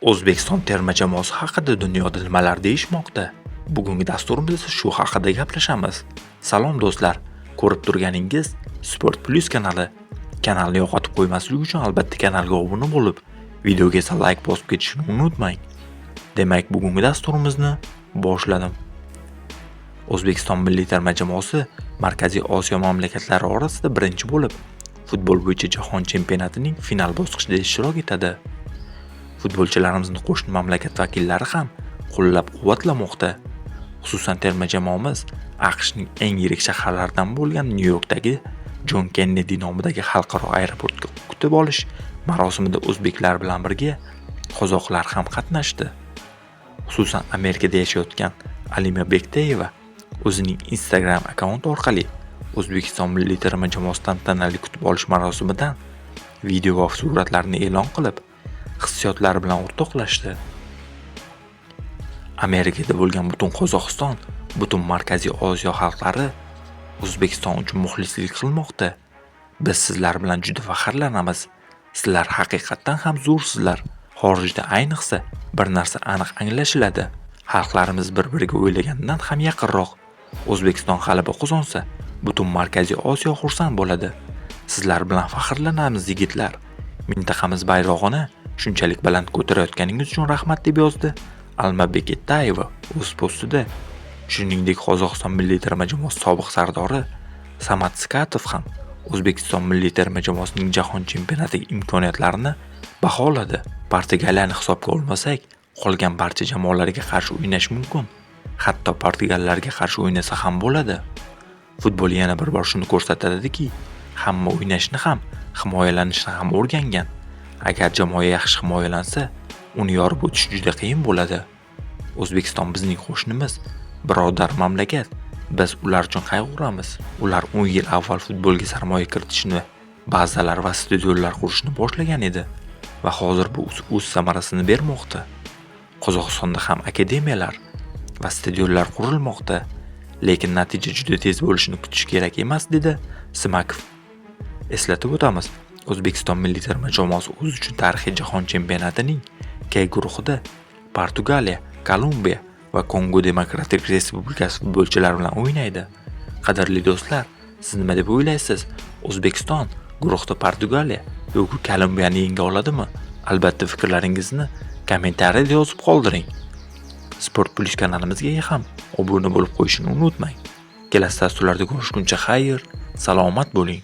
O'zbekiston terma jamoasi haqida dunyoda nimalar deyishmoqda? Bugungi dasturimizda shu haqida gaplashamiz. Salom do'stlar, ko'rib turganingiz Sport Plus kanali. Kanalni yo'qotib qo'ymaslik uchun albatta kanalga obuna bo'lib, videoga esa like bosib ketishni unutmang. Demak, bugungi dasturimizni boshladim. O'zbekiston milliy terma jamoasi Markaziy Osiyo mamlakatlari orasida birinchi bo'lib, futbol bo'yicha jahon chempionatining final bosqichida ishtirok etadi. Futbolchilarimizni qo'shni mamlakat vakillari ham qo'llab-quvvatlamoqda. Xususan terma jamoamiz AQShning eng yirik shaharlaridan bo'lgan Nyu-Yorkdagi Jon Kennedi nomidagi xalqaro aeroportga kutib olish marosimida o'zbeklar bilan birga qozoqlar ham qatnashdi. Xususan Amerikada yashayotgan Alima Bektayeva o'zining Instagram akkaunti orqali O'zbekiston milliy terma jamoasidan tantanali kutib olish marosimidan video va suratlarni e'lon qilib, hissiyotlari bilan o'rtoqlashdi. Amerikada bo'lgan butun Qozog'iston, butun Markaziy Osiyo xalqlari O'zbekiston uchun muxlislik qilmoqda. Biz sizlar bilan juda faxrlanamiz. Sizlar haqiqatdan ham zo'rsizlar. Xorijda ayniqsa bir narsa aniq anglashiladi. Xalqlarimiz bir-biriga o'ylagandan ham yaqinroq. O'zbekiston g'alaba qozonsa, butun Markaziy Osiyo xursand bo'ladi. Sizlar bilan faxrlanamiz yigitlar. Mintaqamiz bayrog'ini shunchalik baland ko'tarayotganingiz uchun rahmat deb yozdi Alma Beketayeva o'z postida. Shuningdek, Qozog'iston milliy terma jamoasi sobiq sardori Samat Skatov ham O'zbekiston milliy terma jamoasining jahon chempionati imkoniyatlarini baholadi. Portugaliyani hisobga olmasak, qolgan barcha jamoalarga qarshi o'ynash mumkin. Hatto portugallarga qarshi o'ynasa ham bo'ladi. Futbol yana bir bor shuni ko'rsatadiki, hamma o'ynashni ham, himoyalanishni ham o'rgangan. Agar jamoa yaxshi himoyalansa, uni yorib o'tish juda qiyin bo'ladi. O'zbekiston bizning qo'shnimiz, birodar mamlakat. Biz ular uchun qayg'uramiz. Ular 10 yil avval futbolga sarmoya kiritishni, bazalar va stadionlar qurishni boshlagan edi va hozir bu o'z samarasini bermoqda. Qozog'istonda ham akademiyalar va stadionlar qurilmoqda, lekin natija juda tez bo'lishini kutish kerak emas, dedi Smakov. Eslatib o'tamiz, O'zbekiston milliy terma jamoasi o'z uchun tarixiy jahon chempionatining K guruhida Portugaliya, Kolumbiya va Kongo Demokratik Respublikasi futbolchilari bilan o'ynaydi. Qadrli do'stlar, siz nima deb o'ylaysiz? O'zbekiston guruhda Portugaliya yoki Kolumbiyani yenga oladimi? Albatta fikrlaringizni kommentariyada yozib qoldiring. Sport Plus kanalimizga ham obuna bo'lib qo'yishni unutmang. Kelasi dasturlarda ko'rishguncha xayr, salomat bo'ling.